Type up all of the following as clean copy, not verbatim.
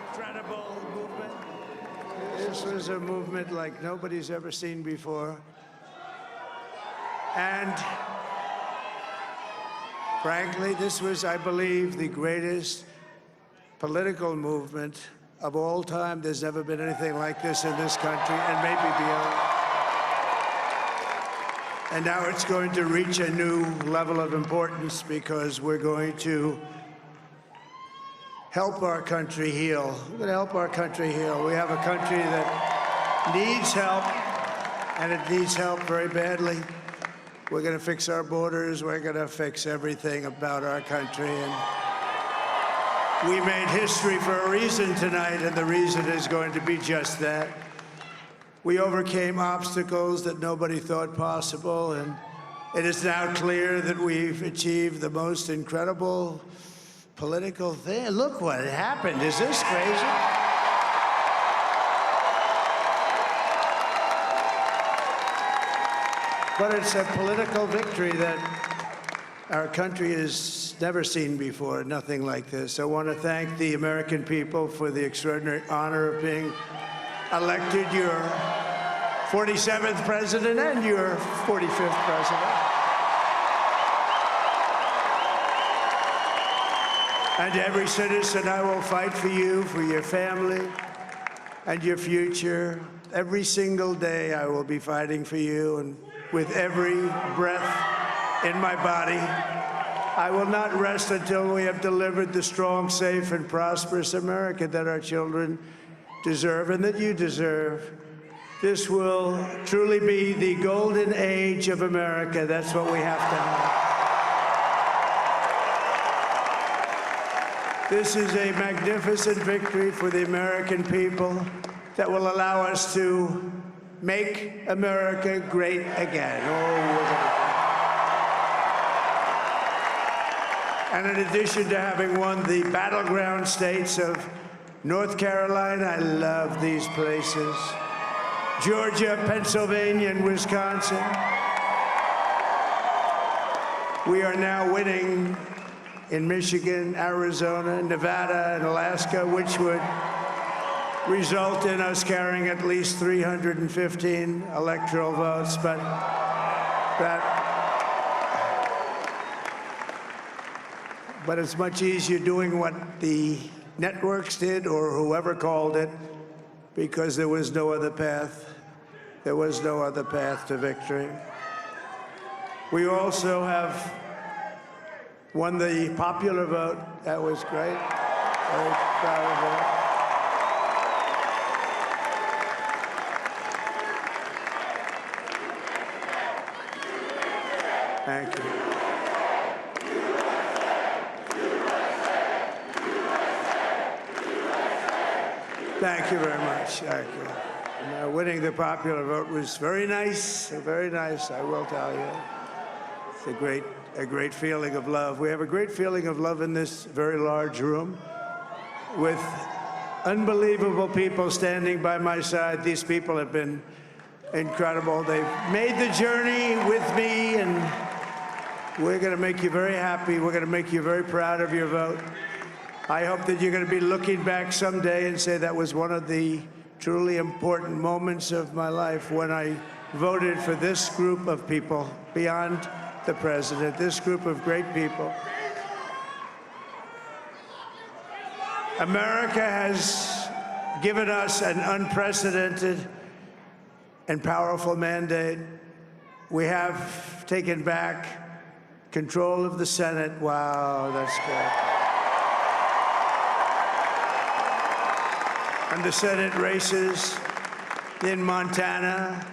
incredible movement. This was a movement like nobody's ever seen before. And frankly, this was, I believe, the greatest political movement of all time. There's never been anything like this in this country, and maybe beyond. And now it's going to reach a new level of importance because we're going to help our country heal. We're going to help our country heal. We have a country that needs help, and it needs help very badly. We're going to fix our borders. We're going to fix everything about our country. And we made history for a reason tonight, and the reason is going to be just that. We overcame obstacles that nobody thought possible, and it is now clear that we've achieved the most incredible political thing. Look what happened. Is this crazy? But it's a political victory that our country has never seen before, nothing like this. I want to thank the American people for the extraordinary honor of being elected your 47th president and your 45th president. And every citizen, I will fight for you, for your family, and your future. Every single day, I will be fighting for you, and with every breath in my body, I will not rest until we have delivered the strong, safe, and prosperous America that our children deserve and that you deserve. This will truly be the golden age of America. That's what we have to have. This is a magnificent victory for the American people that will allow us to make America great again. And in addition to having won the battleground states of North Carolina, I love these places, Georgia, Pennsylvania, and Wisconsin, we are now winning in Michigan, Arizona, Nevada, and Alaska, which would result in us carrying at least 315 electoral votes, but it's much easier doing what the networks did or whoever called it, because there was no other path. There was no other path to victory. We also have won the popular vote. That was great. Very proud of that. Thank you. Thank you very much. Thank you. Winning the popular vote was very nice, I will tell you. It's a great feeling of love. We have a great feeling of love in this very large room with unbelievable people standing by my side. These people have been incredible. They've made the journey with me, and we're going to make you very happy. We're going to make you very proud of your vote. I hope that you're going to be looking back someday and say that was one of the truly important moments of my life when I voted for this group of people beyond the president, this group of great people. America has given us an unprecedented and powerful mandate. We have taken back control of the Senate. Wow, that's good. And the Senate races in Montana,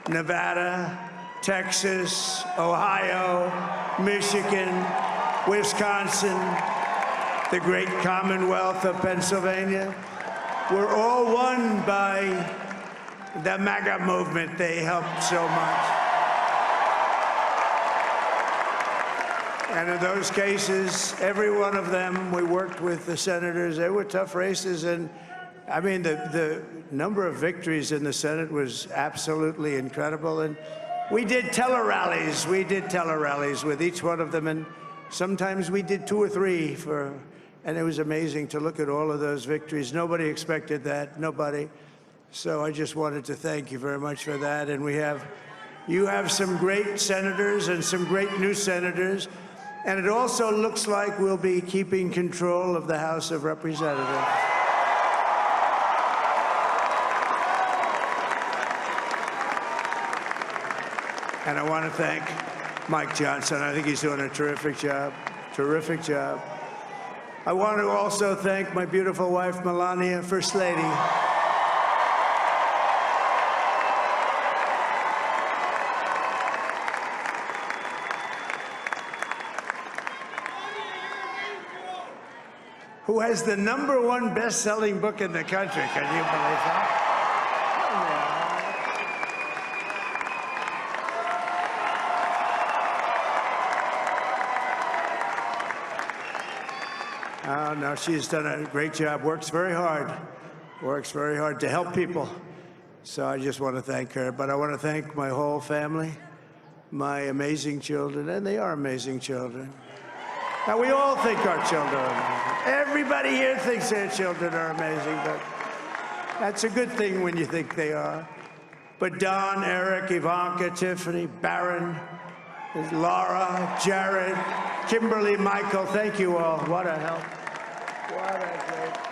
Nevada, Texas, Ohio, Michigan, Wisconsin, the great Commonwealth of Pennsylvania, were all won by the MAGA movement. They helped so much. And in those cases, every one of them, we worked with the senators. They were tough races, and I mean, the number of victories in the Senate was absolutely incredible. And we did tele-rallies. We did tele-rallies with each one of them. And sometimes we did 2 or 3 for And it was amazing to look at all of those victories. Nobody expected that, nobody. So I just wanted to thank you very much for that. And you have some great senators and some great new senators. And it also looks like we'll be keeping control of the House of Representatives. And I want to thank Mike Johnson. I think he's doing a terrific job, terrific job. I want to also thank my beautiful wife, Melania, First Lady. Who has the #1 best-selling book in the country. Can you believe that? Oh, no, she's done a great job, works very hard to help people. So I just want to thank her. But I want to thank my whole family, my amazing children, and they are amazing children. Now, we all think our children are amazing. Everybody here thinks their children are amazing, but that's a good thing when you think they are. But Don, Eric, Ivanka, Tiffany, Barron, Laura, Jared, Kimberly, Michael, thank you all. What a help. What a great help.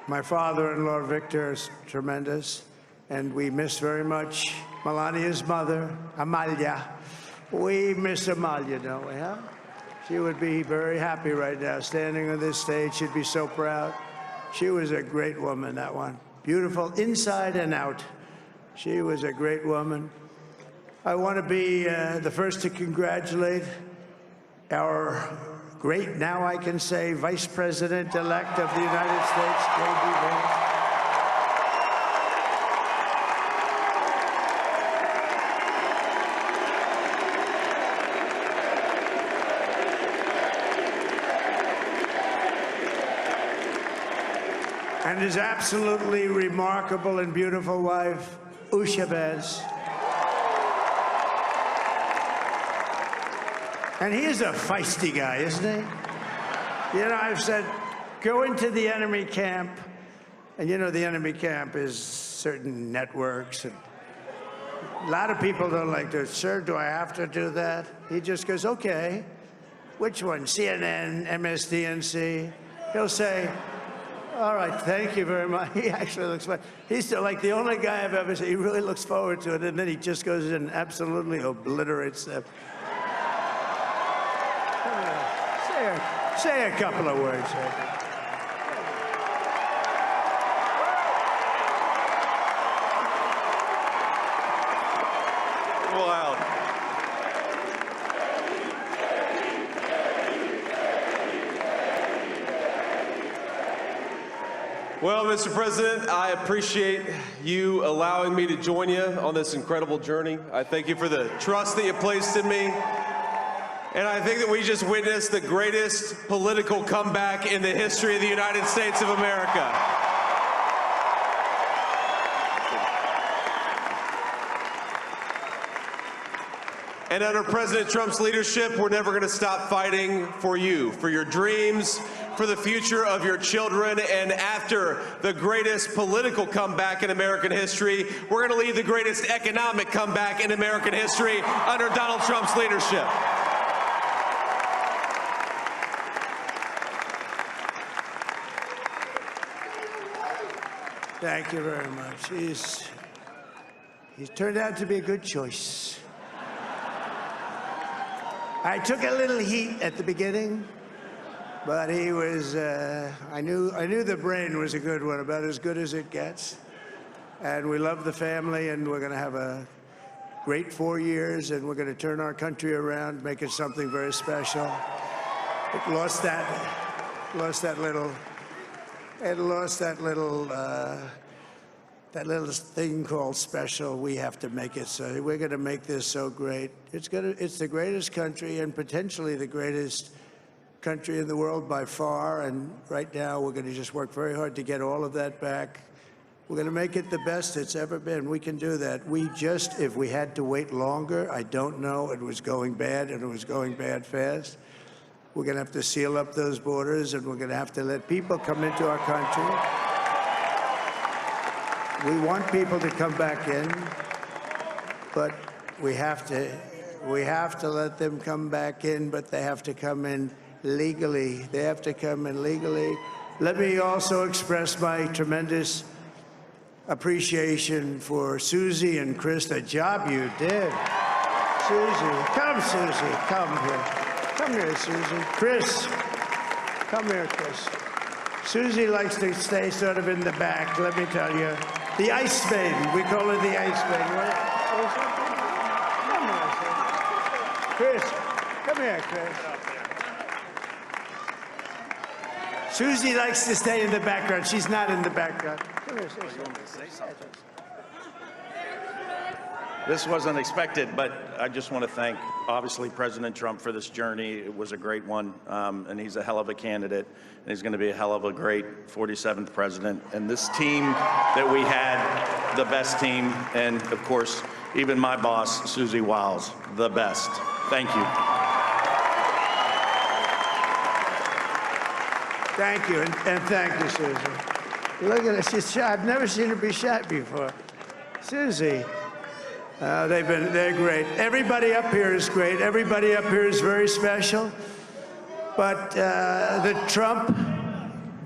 My father-in-law, Victor, is tremendous, and we miss very much Melania's mother, Amalia. We miss Amalia, don't we, huh? She would be very happy right now, standing on this stage. She'd be so proud. She was a great woman, that one. Beautiful inside and out. She was a great woman. I want to be the first to congratulate our great, now I can say, Vice President-elect of the United States, J.D. Vance. And his absolutely remarkable and beautiful wife, Usha Vance. And he is a feisty guy, isn't he? You know, I've said, go into the enemy camp, and you know the enemy camp is certain networks, and a lot of people don't like to, sir, do I have to do that? He just goes, okay, which one, CNN, MSDNC? He'll say, all right, thank you very much. He actually looks fun. He's like the only guy I've ever seen. He really looks forward to it, and then he just goes in and absolutely obliterates them. Say a couple of words. Wow. Well, Mr. President, I appreciate you allowing me to join you on this incredible journey. I thank you for the trust that you placed in me. And I think that we just witnessed the greatest political comeback in the history of the United States of America. And under President Trump's leadership, we're never going to stop fighting for you, for your dreams, for the future of your children. And after the greatest political comeback in American history, we're going to lead the greatest economic comeback in American history under Donald Trump's leadership. Thank you very much. He's turned out to be a good choice. I took a little heat at the beginning, but he was, I knew the brain was a good one, about as good as it gets. And we love the family, and we're going to have a great 4 years, and we're going to turn our country around, make it something very special. It lost that little thing called special. We have to make it so. We're going to make this so great. It's the greatest country and potentially the greatest country in the world by far. And right now, we're going to just work very hard to get all of that back. We're going to make it the best it's ever been. We can do that. If we had to wait longer, I don't know. It was going bad, and it was going bad fast. We're going to have to seal up those borders, and we're going to have to let people come into our country. We want people to come back in, but we have to let them come back in, but they have to come in legally. They have to come in legally. Let me also express my tremendous appreciation for Susie and Chris, the job you did. Susie, come here. Come here, Susie. Chris, come here, Chris. Susie likes to stay sort of in the back, let me tell you. The Ice Maiden, we call her the Ice Maiden. Come here, Chris, come here, Chris. Susie likes to stay in the background. She's not in the background. Come here, This wasn't expected, but I just want to thank, obviously, President Trump for this journey. It was a great one, and he's a hell of a candidate, and he's going to be a hell of a great 47th president. And this team that we had, the best team, and, of course, even my boss, Susie Wiles, the best. Thank you. Thank you, and thank you, Susie. Look at her, she's shy. I've never seen her be shy before. Susie, they're great. Everybody up here is great. Everybody up here is very special. But the Trump,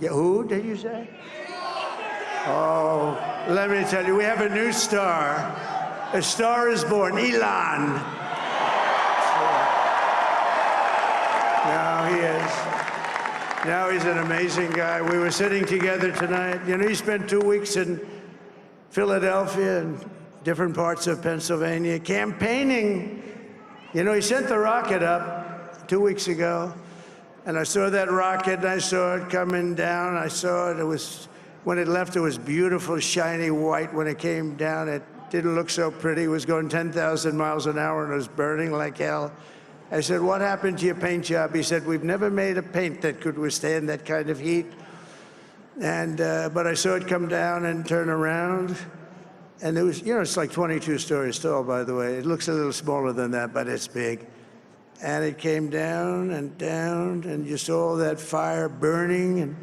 who did you say? Oh, let me tell you, we have a new star. A star is born, Elon. Now he is. Now he's an amazing guy. We were sitting together tonight. You know, he spent 2 weeks in Philadelphia and different parts of Pennsylvania campaigning. You know, he sent the rocket up 2 weeks ago, and I saw that rocket, and I saw it coming down. I saw it. It was, when it left, it was beautiful, shiny white. When it came down, it didn't look so pretty. It was going 10,000 miles an hour, and it was burning like hell. I said, what happened to your paint job? He said, we've never made a paint that could withstand that kind of heat. And, but I saw it come down and turn around. And it was, you know, it's like 22 stories tall, by the way. It looks a little smaller than that, but it's big. And it came down, and you saw that fire burning.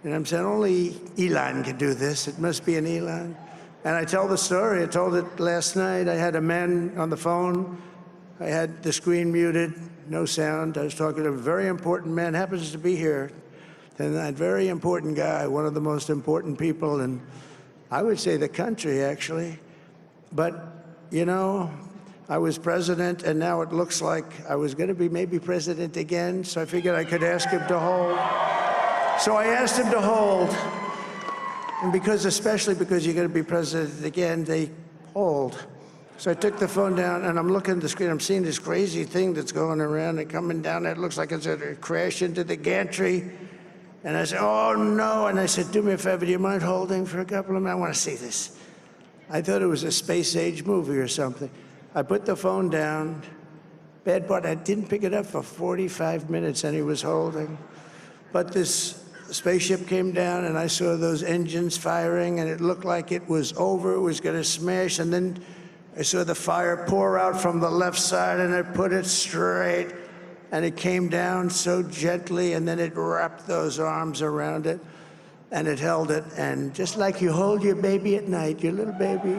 And I'm saying, only Elon can do this. It must be an Elon. And I tell the story. I told it last night. I had a man on the phone. I had the screen muted, no sound. I was talking to a very important man, happens to be here. And that very important guy, one of the most important people in, I would say, the country, actually. But, you know, I was president, and now it looks like I was going to be maybe president again, so I figured I could ask him to hold. So I asked him to hold. And especially because you're going to be president again, they hold. So I took the phone down, and I'm looking at the screen. I'm seeing this crazy thing that's going around and coming down. It looks like it's going to crash into the gantry. And I said, oh, no. And I said, do me a favor. Do you mind holding for a couple of minutes? I want to see this. I thought it was a space-age movie or something. I put the phone down. Bad part, I didn't pick it up for 45 minutes, and he was holding. But this spaceship came down, and I saw those engines firing, and it looked like it was over. It was going to smash. And then I saw the fire pour out from the left side, and it put it straight, and it came down so gently, and then it wrapped those arms around it, and it held it, and just like you hold your baby at night, your little baby.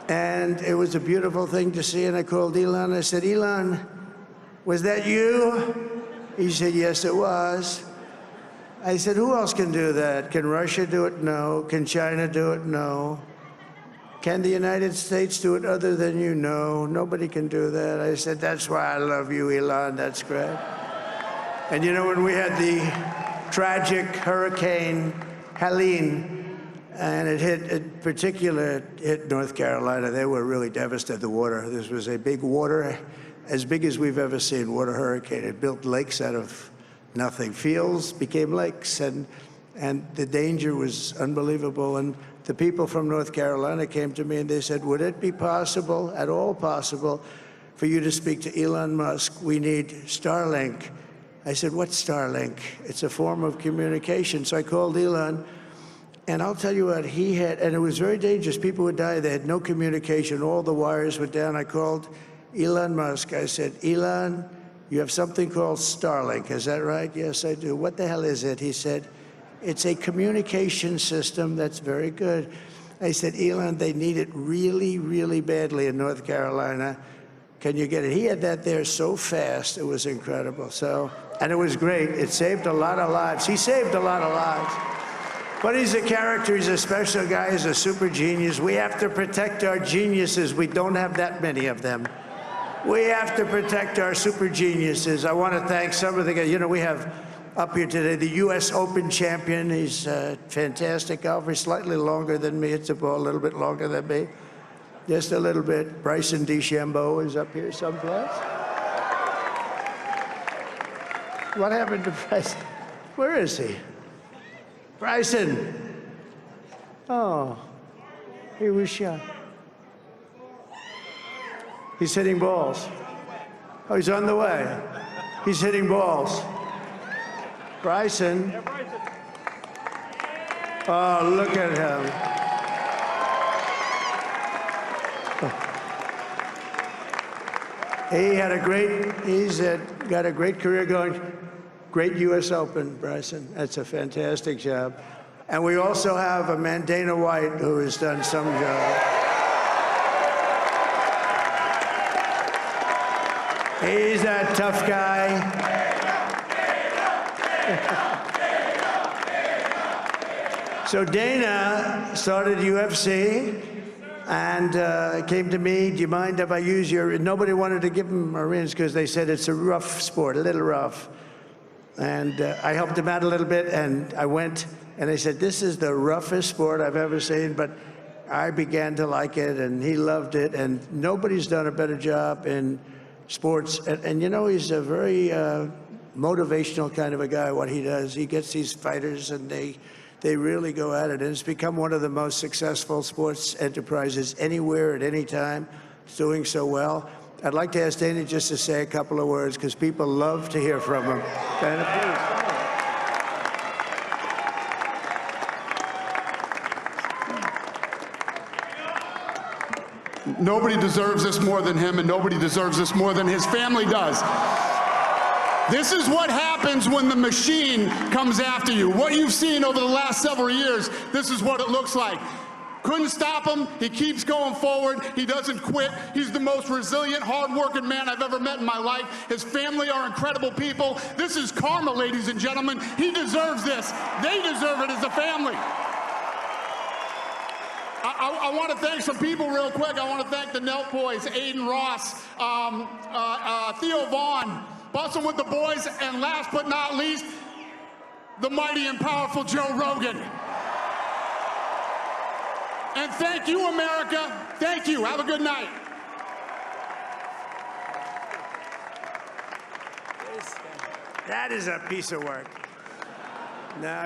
And it was a beautiful thing to see, and I called Elon. I said, Elon, was that you? He said, yes, it was. I said, who else can do that? Can Russia do it? No. Can China do it? No. Can the United States do it other than you? No, nobody can do that. I said, that's why I love you, Elon, that's great. And you know, when we had the tragic Hurricane Helene, and it hit North Carolina, they were really devastated, the water. This was a big water, as big as we've ever seen, water hurricane. It built lakes out of nothing. Fields became lakes, and the danger was unbelievable. And the people from North Carolina came to me and they said, would it be possible, at all possible, for you to speak to Elon Musk? We need Starlink. I said, what's Starlink? It's a form of communication. So I called Elon. And I'll tell you what, he had, and it was very dangerous. People would die. They had no communication. All the wires were down. I called Elon Musk. I said, Elon, you have something called Starlink. Is that right? Yes, I do. What the hell is it? He said, it's a communication system that's very good. I said, Elon, they need it really, really badly in North Carolina. Can you get it? He had that there so fast. It was incredible. So, and it was great. It saved a lot of lives. He saved a lot of lives. But he's a character, he's a special guy, he's a super genius. We have to protect our geniuses. We don't have that many of them. We have to protect our super geniuses. I want to thank some of the guys. You know, we have up here today the U.S. Open champion. He's a fantastic golfer. He's slightly longer than me. Hits the ball a little bit longer than me. Just a little bit. Bryson DeChambeau is up here someplace. What happened to Bryson? Where is he? Bryson. Oh, he was shot. He's hitting balls. Oh, he's on the way. He's hitting balls. Bryson. Oh, look at him. He had a great, got a great career going. Great U.S. Open, Bryson. That's a fantastic job. And we also have a man, Dana White, who has done some job. He's a tough guy. So Dana started UFC and came to me, do you mind if I use your, nobody wanted to give him Marines because they said it's a rough sport, a little rough. And I helped him out a little bit, and I went, and they said, this is the roughest sport I've ever seen, but I began to like it, and he loved it, and nobody's done a better job in sports. And you know, he's a very motivational kind of a guy, what he does. He gets these fighters, and they really go at it, and it's become one of the most successful sports enterprises anywhere at any time. It's doing so well. I'd like to ask Dana just to say a couple of words, because people love to hear from him. Dana, please. Nobody deserves this more than him, and nobody deserves this more than his family does. This is what happens when the machine comes after you. What you've seen over the last several years, this is what it looks like. Couldn't stop him. He keeps going forward. He doesn't quit. He's the most resilient, hard-working man I've ever met in my life. His family are incredible people. This is karma, ladies and gentlemen. He deserves this. They deserve it as a family. I want to thank some people real quick. I want to thank the Nelt boys, Aiden Ross, Theo Vaughn, Bustin' with the Boys, and last but not least, the mighty and powerful Joe Rogan. And thank you, America. Thank you. Have a good night. that is a piece of work. No,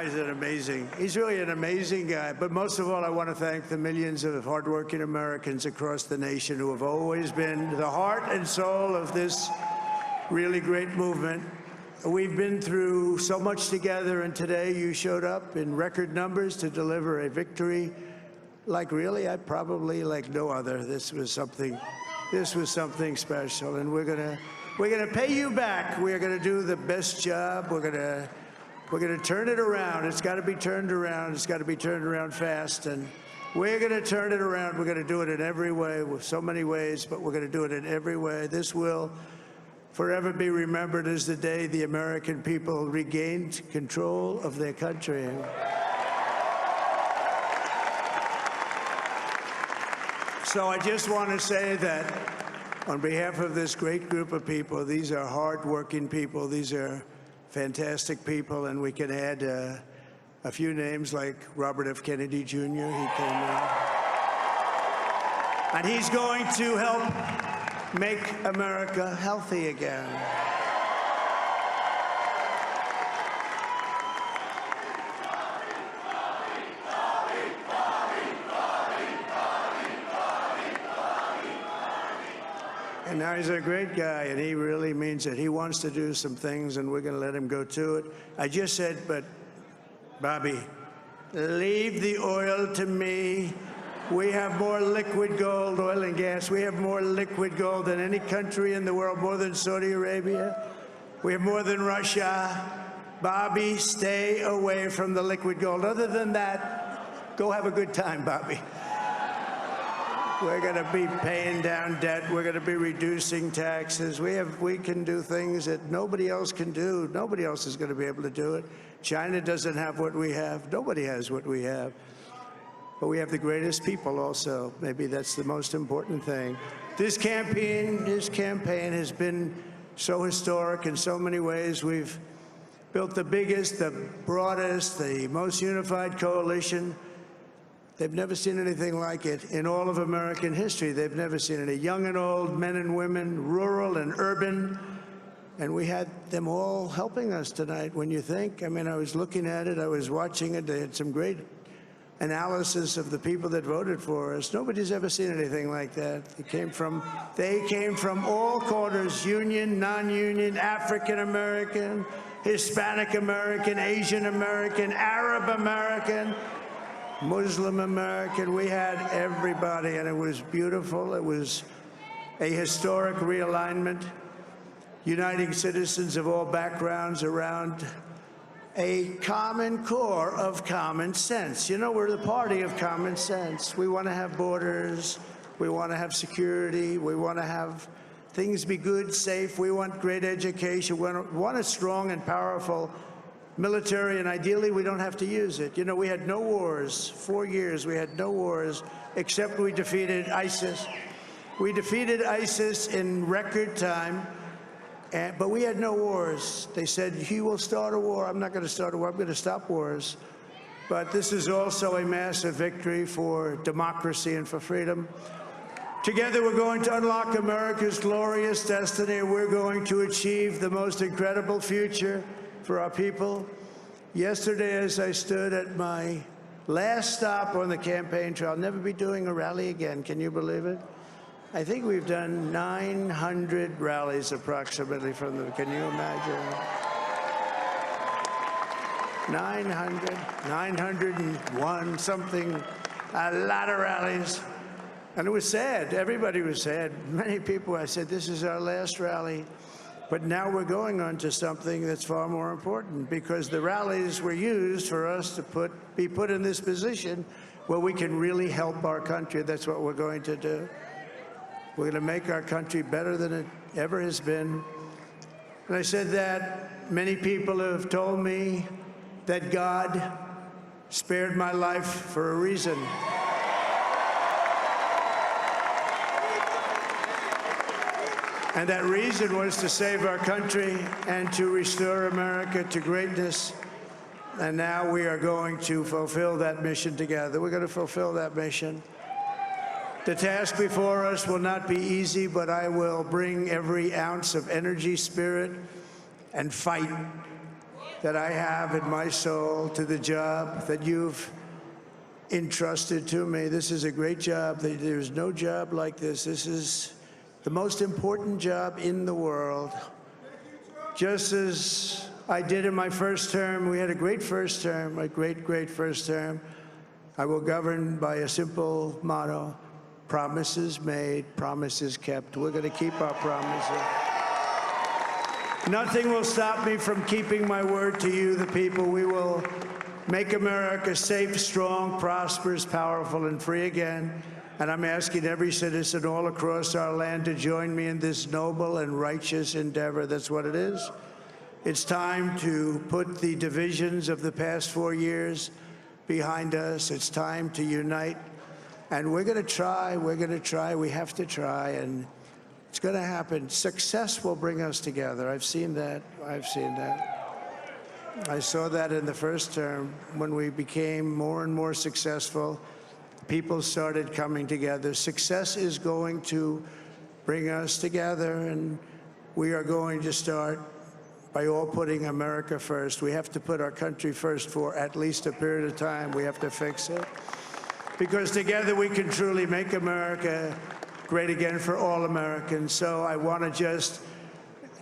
he's really an amazing guy. But most of all, I want to thank the millions of hardworking Americans across the nation who have always been the heart and soul of this really great movement. We've been through so much together, and today you showed up in record numbers to deliver a victory like really, like no other. This was something special, and we're gonna pay you back. We're gonna do the best job. We're gonna turn it around. It's got to be turned around. It's got to be turned around fast, and we're gonna turn it around. We're gonna do it in every way, with so many ways, but we're gonna do it in every way. This will forever be remembered as the day the American people regained control of their country. So I just want to say that on behalf of this great group of people, these are hard-working people. These are fantastic people, and we can add a few names like Robert F. Kennedy Jr. He came in. And he's going to help make America healthy again. And now he's a great guy, and he really means it. He wants to do some things, and we're going to let him go to it. I just said, but Bobby, Leave the oil to me. We have more liquid gold, oil and gas. We have more liquid gold than any country in the world, more than Saudi Arabia. We have more than Russia. Bobby, stay away from the liquid gold. Other than that, go have a good time, Bobby. We're going to be paying down debt. We're going to be reducing taxes. We can do things that nobody else can do. Nobody else is going to be able to do it. China doesn't have what we have. Nobody has what we have. But we have the greatest people also. Maybe that's the most important thing. This campaign has been so historic in so many ways. We've built the biggest, the broadest, the most unified coalition. They've never seen anything like it in all of American history. They've never seen it. Young and old, men and women, rural and urban. And we had them all helping us tonight. When you think, I mean, I was looking at it, I was watching it. They had some great analysis of the people that voted for us. Nobody's ever seen anything like that. They came from all corners, union, non-union, African American, Hispanic American, Asian American, Arab American, Muslim American. We had everybody, and it was beautiful. It was a historic realignment, uniting citizens of all backgrounds around a common core of common sense. You know, we're the party of common sense. We want to have borders. We want to have security. We want to have things be good, safe. We want great education. We want a strong and powerful military, and ideally, we don't have to use it. You know, we had no wars. 4 years, we had no wars, except we defeated ISIS. We defeated ISIS in record time. But we had no wars. They said, he will start a war. I'm not going to start a war. I'm going to stop wars. But this is also a massive victory for democracy and for freedom. Together, we're going to unlock America's glorious destiny. We're going to achieve the most incredible future for our people. Yesterday, as I stood at my last stop on the campaign trail, I'll never be doing a rally again. Can you believe it? I think we've done 900 rallies approximately from them. Can you imagine? 901 something, a lot of rallies. And it was sad. Everybody was sad. Many people, I said, this is our last rally. But now we're going on to something that's far more important, because the rallies were used for us to be put in this position where we can really help our country. That's what we're going to do. We're going to make our country better than it ever has been. And I said that many people have told me that God spared my life for a reason. And that reason was to save our country and to restore America to greatness. And now we are going to fulfill that mission together. We're going to fulfill that mission. The task before us will not be easy, but I will bring every ounce of energy, spirit, and fight that I have in my soul to the job that you've entrusted to me. This is a great job. There's no job like this. This is the most important job in the world. Just as I did in my first term, we had a great first term, a great, great first term. I will govern by a simple motto: promises made, promises kept. We're going to keep our promises. Nothing will stop me from keeping my word to you, the people. We will make America safe, strong, prosperous, powerful, and free again. And I'm asking every citizen all across our land to join me in this noble and righteous endeavor. That's what it is. It's time to put the divisions of the past 4 years behind us. It's time to unite. And we're going to try. We're going to try. We have to try. And it's going to happen. Success will bring us together. I've seen that. I've seen that. I saw that in the first term when we became more and more successful. People started coming together. Success is going to bring us together, and we are going to start by all putting America first. We have to put our country first for at least a period of time. We have to fix it, because together we can truly make America great again for all Americans. So I want to just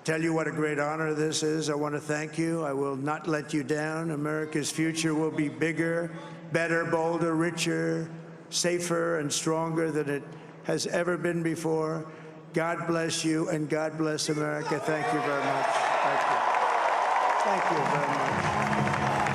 tell you what a great honor this is. I want to thank you. I will not let you down. America's future will be bigger better, bolder, richer, safer, and stronger than it has ever been before. God bless you, and God bless America. Thank you very much. Thank you. Thank you very much.